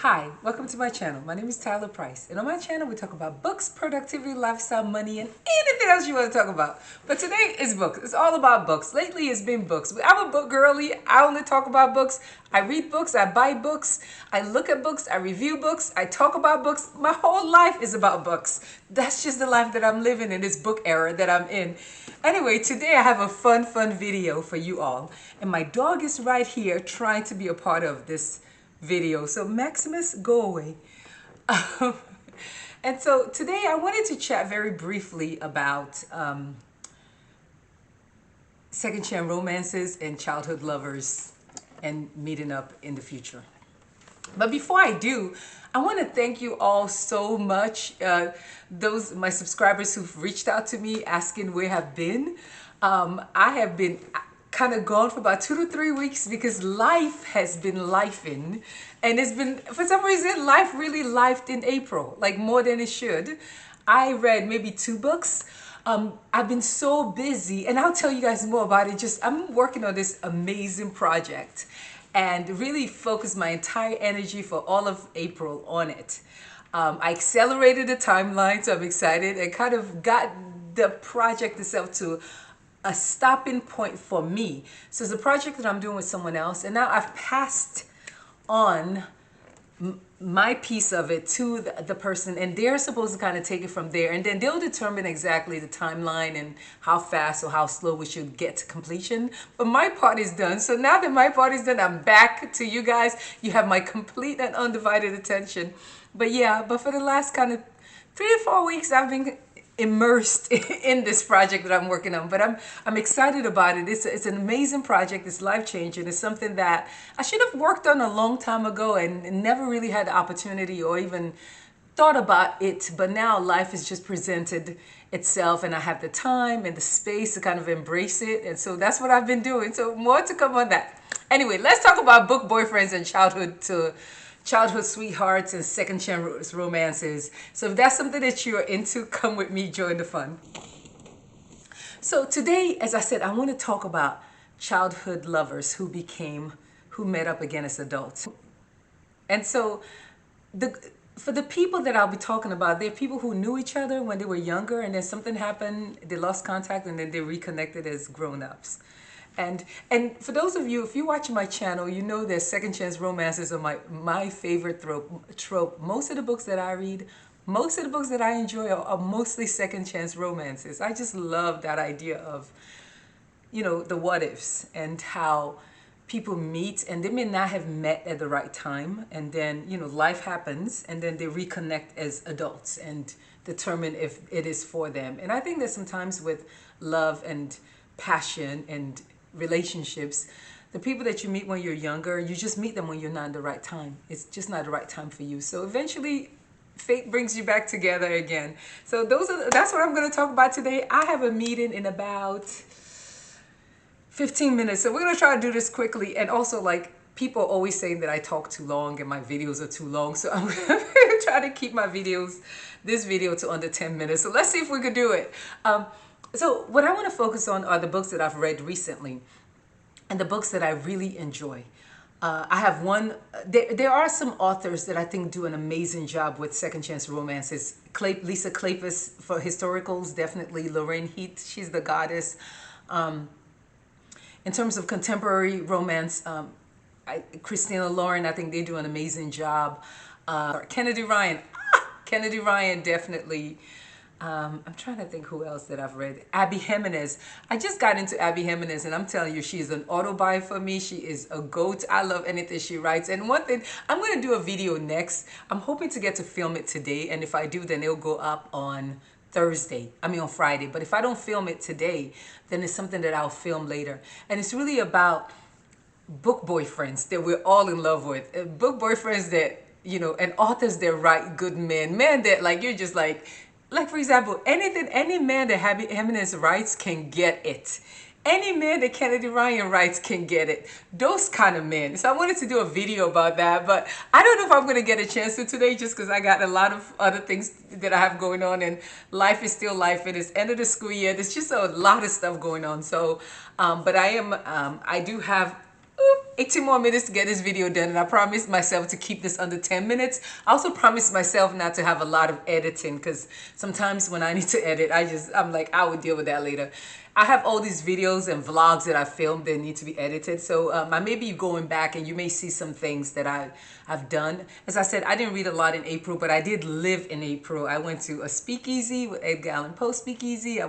Hi, welcome to my channel. My name is Tyler Price, and on my channel we talk about books, productivity, lifestyle, money, and anything else you want to talk about. But today is books. It's all about books. Lately it's been books. I'm a book girly. I only talk about books. I read books, I buy books, I look at books, I review books, I talk about books. My whole life is about books. That's just the life that I'm living in, this book era that I'm in. Anyway, today I have a fun video for you all. And my dog is right here trying to be a part of this video. So Maximus, go away. And so today I wanted to chat very briefly about second chance romances and childhood lovers and meeting up in the future. But before I do, I want to thank you all so much. Those my subscribers who've reached out to me asking where I've been. I have been kind of gone for about 2 to 3 weeks because life has been lifing, and it's been, for some reason, life really lifed in April, like more than it should. I read maybe 2 books. I've been so busy, and I'll tell you guys more about it. Just I'm working on this amazing project and really focus my entire energy for all of April on it. I accelerated the timeline, so I'm excited, and kind of got the project itself to a stopping point for me. So it's a project that I'm doing with someone else, and now I've passed on my piece of it to the person, and they're supposed to kind of take it from there, and then they'll determine exactly the timeline and how fast or how slow we should get to completion. But my part is done. So now that my part is done, I'm back to you guys. You have my complete and undivided attention. But yeah, but for the last kind of 3 to 4 weeks, I've been immersed in this project that I'm working on, but I'm excited about it. It's an amazing project. It's life-changing. It's something that I should have worked on a long time ago and never really had the opportunity or even thought about it. But now life has just presented itself, and I have the time and the space to kind of embrace it. And so that's what I've been doing. So more to come on that. Anyway, let's talk about book boyfriends and childhood sweethearts and second chance romances. So if that's something that you're into, come with me, join the fun. So today, as I said, I want to talk about childhood lovers who met up again as adults. And so for the people that I'll be talking about, they're people who knew each other when they were younger, and then something happened, they lost contact, and then they reconnected as grown-ups. And for those of you, if you watch my channel, you know that second chance romances are my favorite trope. Most of the books that I read, most of the books that I enjoy are mostly second chance romances. I just love that idea of, the what ifs and how people meet and they may not have met at the right time, and then, life happens, and then they reconnect as adults and determine if it is for them. And I think that sometimes with love and passion and relationships, the people that you meet when you're younger, you just meet them when you're not in the right time. It's just not the right time for you. So eventually fate brings you back together again. So that's what I'm going to talk about today. I have a meeting in about 15 minutes. So we're going to try to do this quickly. And also, like, people are always saying that I talk too long and my videos are too long. So I'm going to try to keep this video to under 10 minutes. So let's see if we could do it. So what I want to focus on are the books that I've read recently and the books that I really enjoy. I have one, there are some authors that I think do an amazing job with second chance romances. Lisa Kleypas for historicals, definitely. Lorraine Heath, she's the goddess. In terms of contemporary romance, Christina Lauren, I think they do an amazing job. Kennedy Ryan, definitely. I'm trying to think who else that I've read. Abby Jimenez. I just got into Abby Jimenez, and I'm telling you, she's an auto-buy for me. She is a goat. I love anything she writes. And one thing, I'm going to do a video next. I'm hoping to get to film it today, and if I do, then it'll go up on on Friday. But if I don't film it today, then it's something that I'll film later. And it's really about book boyfriends that we're all in love with. Book boyfriends that, and authors that write good men. Men that, like, you're just like for example, any man that Abby Jimenez writes can get it. Any man that Kennedy Ryan writes can get it. Those kind of men. So I wanted to do a video about that, but I don't know if I'm going to get a chance to today just because I got a lot of other things that I have going on, and life is still life, and it's end of the school year. There's just a lot of stuff going on. So, but I do have 18 more minutes to get this video done, and I promised myself to keep this under 10 minutes. I also promised myself not to have a lot of editing, because sometimes when I need to edit, I'm like, I will deal with that later. I have all these videos and vlogs that I filmed that need to be edited. So I may be going back and you may see some things that I've done. As I said, I didn't read a lot in April, but I did live in April. I went to a speakeasy with Edgar Allan Poe speakeasy.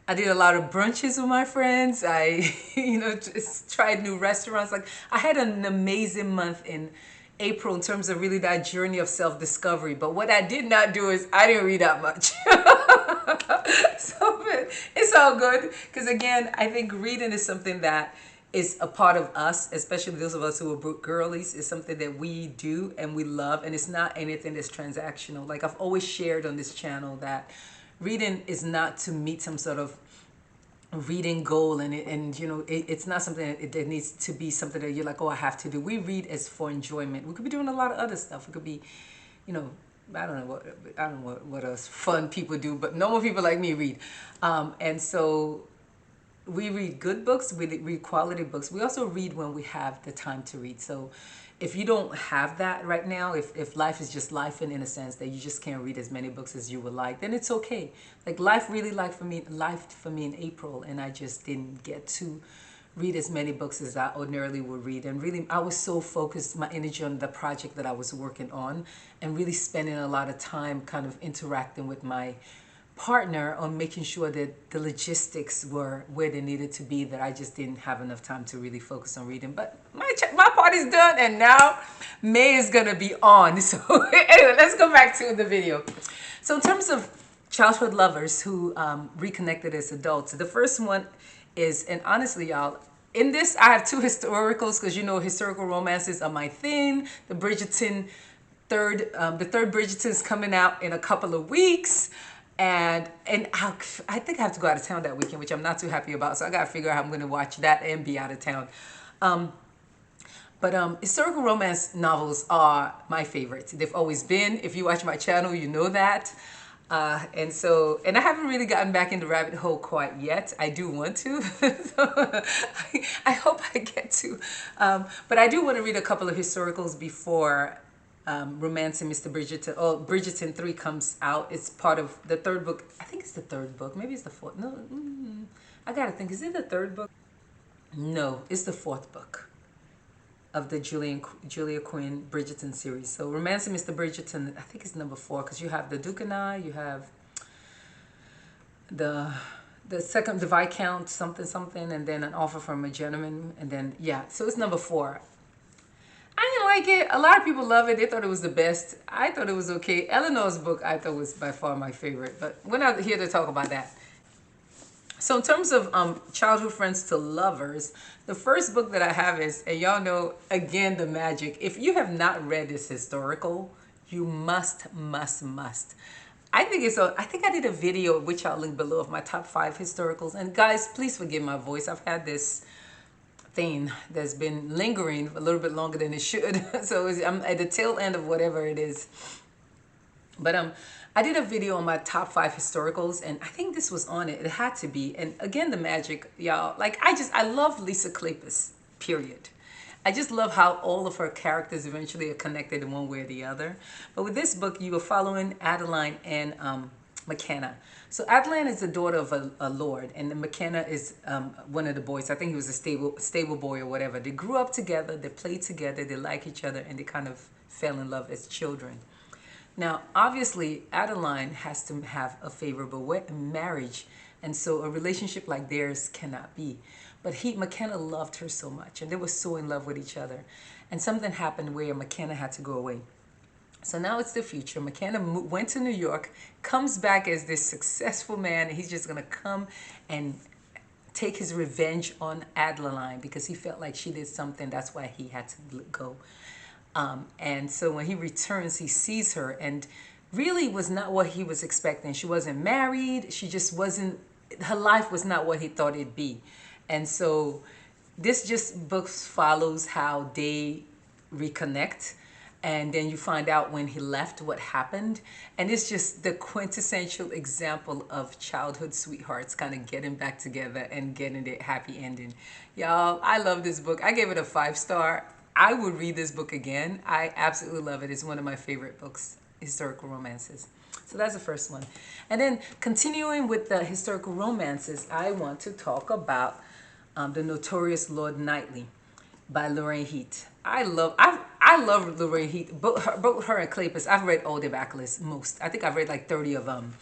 I did a lot of brunches with my friends. I, just tried new restaurants. Like, I had an amazing month in April in terms of really that journey of self-discovery. But what I did not do is I didn't read that much. So it's all good. Because again, I think reading is something that is a part of us, especially those of us who are book girlies. It's something that we do and we love. And it's not anything that's transactional. Like, I've always shared on this channel that reading is not to meet some sort of reading goal, it's not something that needs to be something that you're like, oh, I have to do. We read as for enjoyment. We could be doing a lot of other stuff. We could be, I don't know what else fun people do, but normal people like me read. And so we read good books, we read quality books. We also read when we have the time to read. So if you don't have that right now, if life is just life in a sense that you just can't read as many books as you would like, then it's okay. Like, life for me in April, and I just didn't get to read as many books as I ordinarily would read. And really, I was so focused, my energy on the project that I was working on, and really spending a lot of time kind of interacting with my partner on making sure that the logistics were where they needed to be, that I just didn't have enough time to really focus on reading. But my part is done, and now May is gonna be on. So anyway, let's go back to the video. So in terms of childhood lovers who reconnected as adults, the first one is, and honestly, y'all, in this I have two historicals, because historical romances are my thing. The third Bridgerton is coming out in a couple of weeks. And I think I have to go out of town that weekend, which I'm not too happy about. So I got to figure out how I'm going to watch that and be out of town. But historical romance novels are my favorites. They've always been. If you watch my channel, you know that. And I haven't really gotten back in the rabbit hole quite yet. I do want to. So I hope I get to. But I do want to read a couple of historicals before Romancing Mr. Bridgerton. Oh, Bridgerton 3 comes out. It's part of the third book. I think it's the third book. Maybe it's the fourth. No, I gotta think. Is it the third book? No, it's the fourth book of the Julia Quinn Bridgerton series. So Romancing Mr. Bridgerton, I think it's number 4, because you have the Duke and I, you have the second, the Viscount something, and then An Offer from a Gentleman, and then so it's number 4. I didn't like it. A lot of people love it. They thought it was the best. I thought it was okay. Eleanor's book I thought was by far my favorite, but we're not here to talk about that. So in terms of childhood friends to lovers, the first book that I have is, and y'all know, again, the magic. If you have not read this historical, you must. I think I did a video, which I'll link below, of my top 5 historicals. And guys, please forgive my voice. I've had this thing that's been lingering a little bit longer than it should. So I'm at the tail end of whatever it is. But I did a video on my top 5 historicals, and I think this was on it. It had to be. And again, the magic, y'all. Like, I love Lisa Kleypas, period. I just love how all of her characters eventually are connected in one way or the other. But with this book, you are following Adeline and McKenna. So Adeline is the daughter of a lord, and then McKenna is one of the boys. I think he was a stable boy or whatever. They grew up together, they played together, they like each other, and they kind of fell in love as children. Now, obviously, Adeline has to have a favorable marriage, and so a relationship like theirs cannot be. But McKenna loved her so much, and they were so in love with each other. And something happened where McKenna had to go away. So now it's the future. McKenna went to New York, comes back as this successful man, and he's just going to come and take his revenge on Adeline because he felt like she did something. That's why he had to go. And so when he returns, he sees her, and really was not what he was expecting. She wasn't married. She just wasn't, her life was not what he thought it'd be. And so this book follows how they reconnect. and then you find out when he left what happened, and it's just the quintessential example of childhood sweethearts kind of getting back together and getting the happy ending. Y'all, I love this book. I gave it a 5 star. I would read this book again. I absolutely love it. It's one of my favorite books, historical romances. So that's the first one. And then continuing with the historical romances, I want to talk about The Notorious Lord Knightley by Lorraine Heath. I love Lorraine Heath. Both her and Kleypas. I've read all their backlists, most. I think I've read like 30 of them.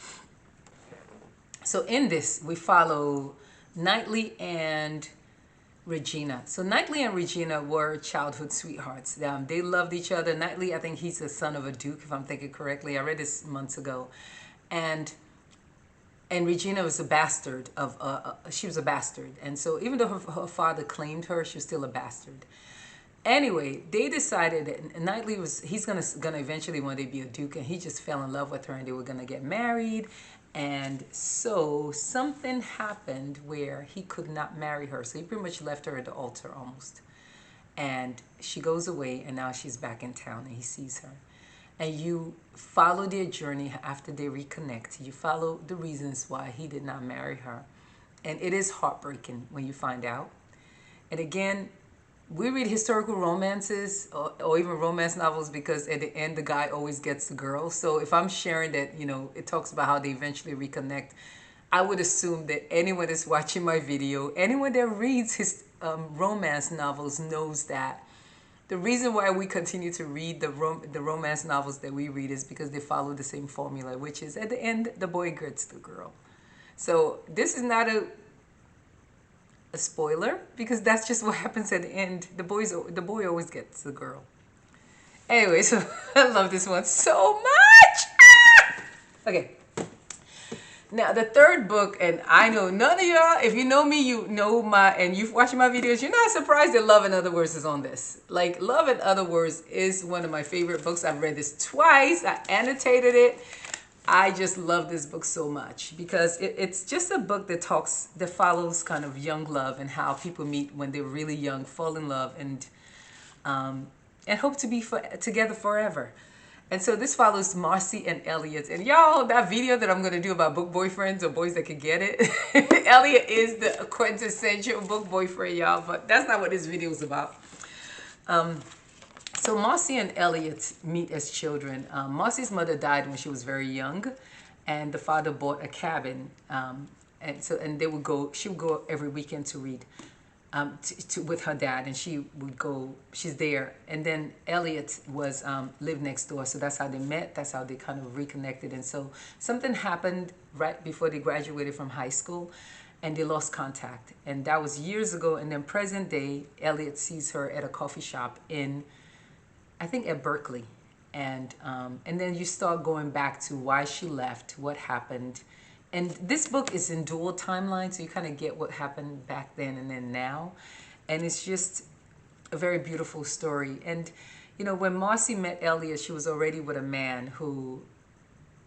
So in this, we follow Knightley and Regina. So Knightley and Regina were childhood sweethearts. They loved each other. Knightley, I think he's the son of a duke, if I'm thinking correctly. I read this months ago. And Regina was a bastard of she was a bastard, and so even though her father claimed her, she was still a bastard. Anyway, they decided that Knightley he's gonna eventually one day be a duke, and he just fell in love with her, and they were gonna get married. And so something happened where he could not marry her, so he pretty much left her at the altar almost. And she goes away, and now she's back in town, and he sees her. And you follow their journey after they reconnect. You follow the reasons why he did not marry her. And it is heartbreaking when you find out. And again, we read historical romances or even romance novels because at the end the guy always gets the girl. So if I'm sharing that, it talks about how they eventually reconnect, I would assume that anyone that's watching my video, anyone that reads his romance novels knows that the reason why we continue to read the romance novels that we read is because they follow the same formula, which is at the end, the boy gets the girl. So this is not a spoiler, because that's just what happens at the end. The boy always gets the girl. Anyway, so I love this one so much. Okay. Now, the third book, and I know none of y'all, if you know me, you know and you've watched my videos, you're not surprised that Love in Other Words is on this. Like, Love in Other Words is one of my favorite books. I've read this twice. I annotated it. I just love this book so much because it's just a book that follows kind of young love and how people meet when they're really young, fall in love, and hope to be together forever. And so this follows Marcy and Elliot. And y'all, that video that I'm going to do about book boyfriends or boys that can get it, Elliot is the quintessential book boyfriend, y'all. But that's not what this video is about. So Marcy and Elliot meet as children. Marcy's mother died when she was very young. And the father bought a cabin. And they would go, she would go every weekend to read. With her dad, and she would go, she's there. And then Elliot lived next door, so that's how they met, that's how they kind of reconnected. And so something happened right before they graduated from high school, and they lost contact. And that was years ago. And then present day, Elliot sees her at a coffee shop I think at Berkeley. And then you start going back to why she left, what happened. And this book is in dual timelines, so you kind of get what happened back then and then now. And it's just a very beautiful story. And, when Marcy met Elliot, she was already with a man who,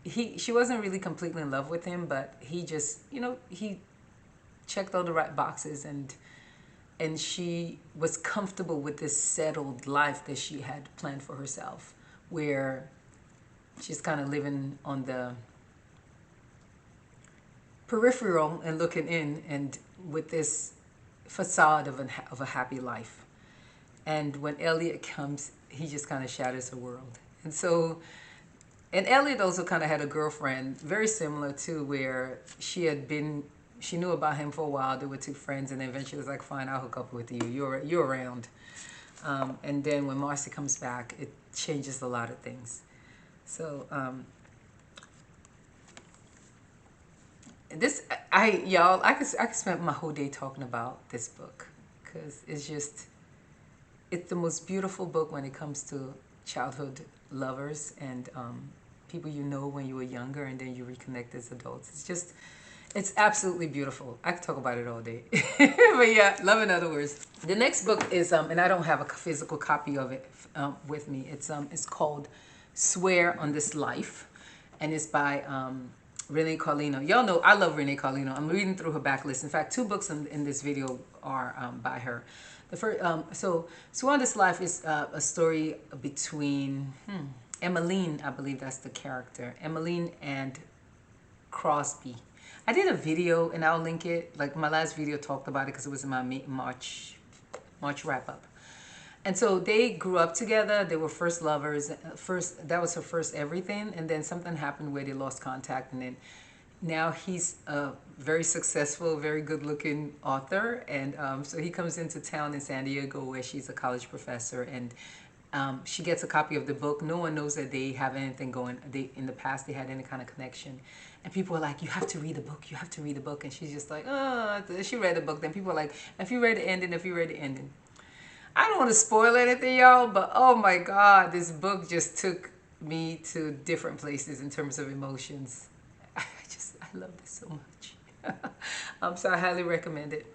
she wasn't really completely in love with him, but he just, he checked all the right boxes, and she was comfortable with this settled life that she had planned for herself, where she's kind of living on the peripheral and looking in, and with this facade of a happy life. And when Elliot comes, he just kind of shatters her world. And Elliot also kind of had a girlfriend very similar to where she knew about him for a while. They were two friends, and then eventually was like, fine, I'll hook up with you. You're around. And then when Marcy comes back, it changes a lot of things. So I could spend my whole day talking about this book, because it's the most beautiful book when it comes to childhood lovers and people when you were younger, and then you reconnect as adults. It's absolutely beautiful. I could talk about it all day. But yeah, Love in Other Words. The next book is, and I don't have a physical copy of it with me. It's called Swear on This Life, and it's by Renee Carlino. Y'all know I love Renee Carlino. I'm reading through her backlist. In fact, 2 books in this video are by her. The first, so on this life is a story between Emmeline, I believe that's the character, Emmeline and Crosby. I did a video and I'll link it. Like my last video talked about it because it was in my March wrap up. And so they grew up together. They were first lovers. First, that was her first everything. And then something happened where they lost contact. And then now he's a very successful, very good looking author. And so he comes into town in San Diego where she's a college professor. And she gets a copy of the book. No one knows that they have anything going. In the past, they had any kind of connection. And people are like, you have to read the book. You have to read the book. And she's just like, oh, she read the book. Then people are like, if you read the ending, if you read the ending. I don't want to spoil anything, y'all, but oh my God, this book just took me to different places in terms of emotions. I love this so much. So I highly recommend it.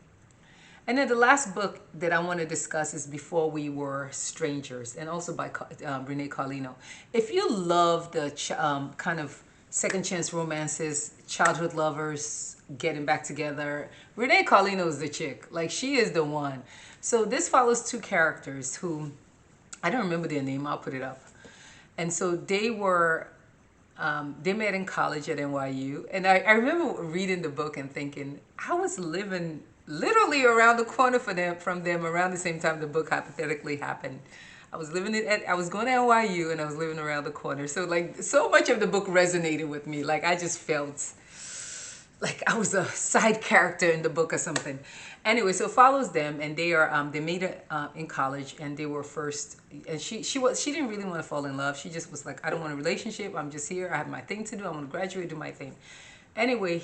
And then the last book that I want to discuss is Before We Were Strangers, and also by Renee Carlino. If you love the kind of second chance romances, childhood lovers getting back together, Renee Carlino is the chick. Like, she is the one. So this follows two characters who, I don't remember their name, I'll put it up. And so they were, they met in college at NYU. And I remember reading the book and thinking, I was living literally around the corner from them around the same time the book hypothetically happened. I was I was going to NYU and I was living around the corner. So like, so much of the book resonated with me. Like I just felt like I was a side character in the book or something. Anyway, so it follows them, and they are they made it in college, and they were first. And she didn't really want to fall in love. She just was like, I don't want a relationship. I'm just here. I have my thing to do. I want to graduate, do my thing. Anyway,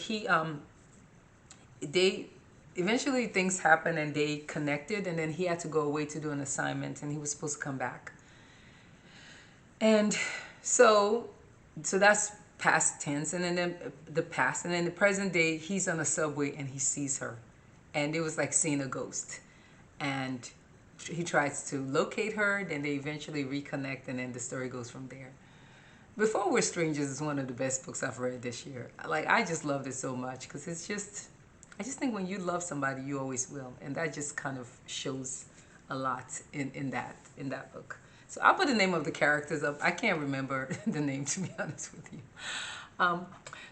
they eventually things happened and they connected, and then he had to go away to do an assignment, and he was supposed to come back. And so that's past tense, and then the past, and then the present day, he's on a subway and he sees her, and it was like seeing a ghost, and he tries to locate her, then they eventually reconnect, and then the story goes from there. Before We're Strangers is one of the best books I've read this year. Like, I just loved it so much because it's just, I just think when you love somebody, you always will, and that just kind of shows a lot in that book. So I'll put the name of the characters up. I can't remember the name, to be honest with you.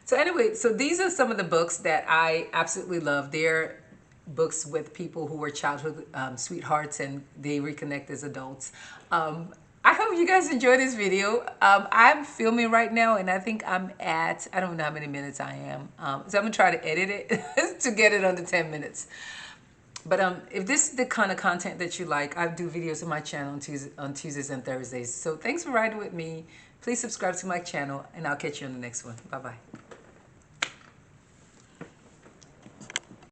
So anyway, so these are some of the books that I absolutely love. They're books with people who were childhood sweethearts and they reconnect as adults. I hope you guys enjoyed this video. I'm filming right now, and I think I'm at, I don't know how many minutes I am. So I'm gonna try to edit it to get it under 10 minutes. But if this is the kind of content that you like, I do videos on my channel on Tuesdays and Thursdays. So thanks for riding with me. Please subscribe to my channel, and I'll catch you on the next one. Bye-bye.